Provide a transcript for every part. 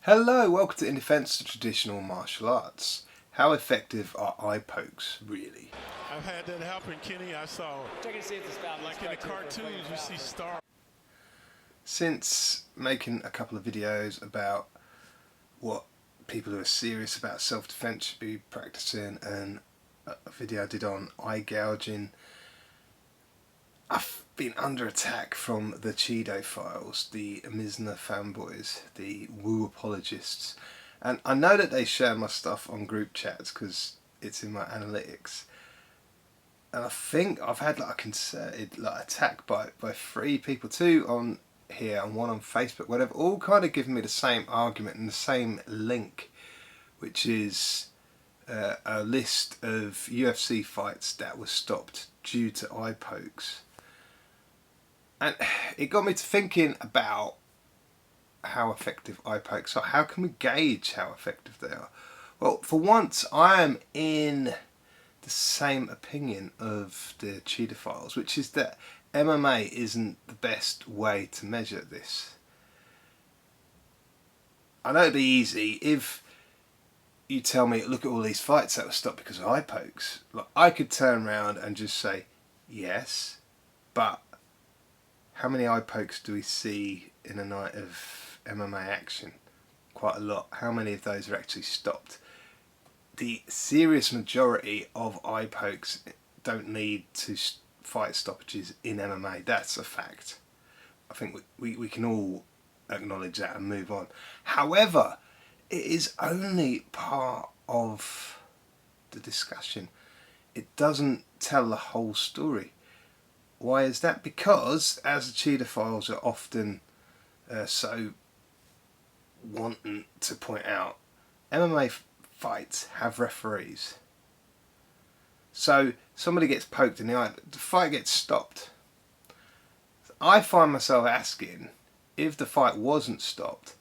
Hello, welcome to In Defense of Traditional Martial Arts. How effective are eye pokes, really? I've had that happen, Kenny. I saw, like in the cartoons, you see stars. Since making a couple of videos about what people who are serious about self-defense should be practicing, and a video I did on eye gouging, I've been under attack from the Cheeto files, the Mizner fanboys, the woo apologists, and I know that they share my stuff on group chats because it's in my analytics. And I think I've had like a concerted attack by 3 people, 2 on here and 1 on Facebook, where they've all kind of given me the same argument and the same link, which is a list of UFC fights that were stopped due to eye pokes. And it got me to thinking about how effective eye pokes are. How can we gauge how effective they are? Well, for once, I am in the same opinion of the Cheetah files, which is that MMA isn't the best way to measure this. I know it'd be easy if you tell me, look at all these fights that were stopped because of eye pokes. Like, I could turn around and just say, yes, but how many eye pokes do we see in a night of MMA action? Quite a lot. How many of those are actually stopped? The serious majority of eye pokes don't lead to fight stoppages in MMA. That's a fact. I think we can all acknowledge that and move on. However, it is only part of the discussion. It doesn't tell the whole story. Why is that? Because, as the Cheetah files are often so wanting to point out, MMA fights have referees. So somebody gets poked in the eye, the fight gets stopped. I find myself asking, if the fight wasn't stopped,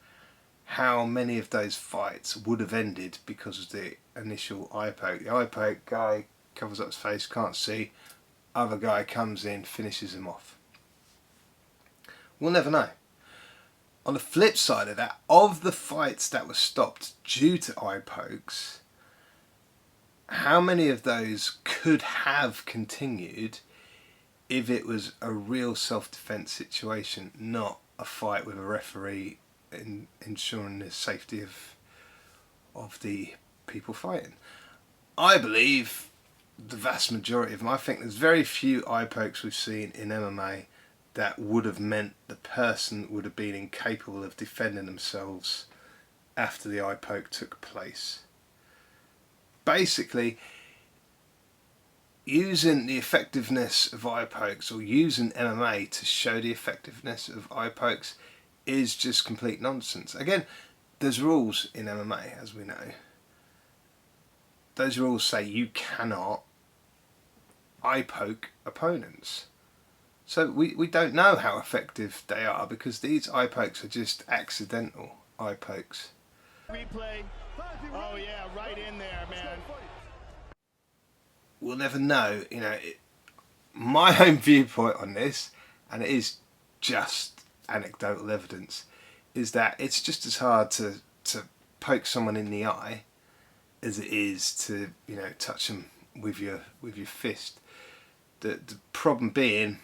how many of those fights would have ended because of the initial eye poke. The eye poke, guy covers up his face, can't see, other guy comes in, finishes him off. We'll never know. On the flip side of that, of the fights that were stopped due to eye pokes, how many of those could have continued if it was a real self-defense situation, not a fight with a referee ensuring the safety of the people fighting? I believe the vast majority of them. I think there's very few eye pokes we've seen in MMA that would have meant the person would have been incapable of defending themselves after the eye poke took place. Basically, using the effectiveness of eye pokes, or using MMA to show the effectiveness of eye pokes, is just complete nonsense. Again, there's rules in MMA, as we know. Those rules say you cannot eye poke opponents. So we don't know how effective they are, because these eye pokes are just accidental eye pokes. Replay. Oh yeah, right in there, man. We'll never know. My own viewpoint on this, and it is just anecdotal evidence, is that it's just as hard to poke someone in the eye as it is to touch them with your fist. The problem being,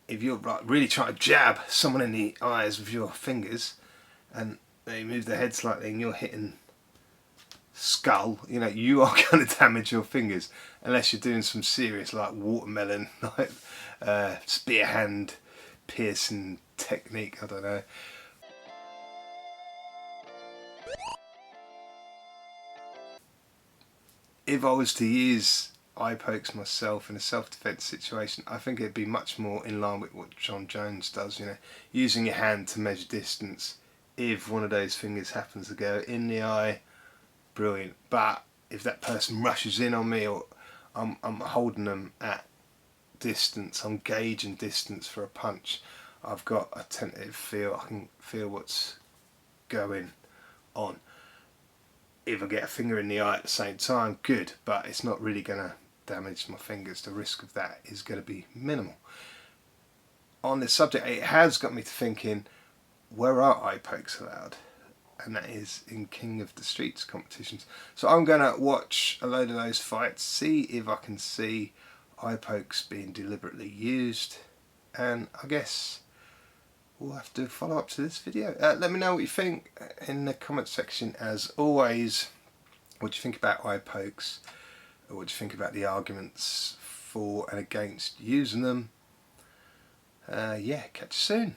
if you're really trying to jab someone in the eyes with your fingers and they move their head slightly and you're hitting skull, you are going to damage your fingers, unless you're doing some serious watermelon spear hand piercing technique. I don't know. If I was to use eye pokes myself in a self-defense situation, I think it'd be much more in line with what John Jones does, using your hand to measure distance. If one of those fingers happens to go in the eye, brilliant. But if that person rushes in on me, or I'm holding them at distance, I'm gauging distance for a punch, I've got a tentative feel, I can feel what's going on. If I get a finger in the eye at the same time, good, but it's not really going to damage my fingers. The risk of that is going to be minimal. On this subject, it has got me to thinking, where are eye pokes allowed? and that is in King of the Streets competitions. So I'm going to watch a load of those fights, see if I can see eye pokes being deliberately used, and I guess we'll have to follow up to this video. Let me know what you think in the comment section as always. What do you think about eye pokes? What do you think about the arguments for and against using them? Yeah, catch you soon.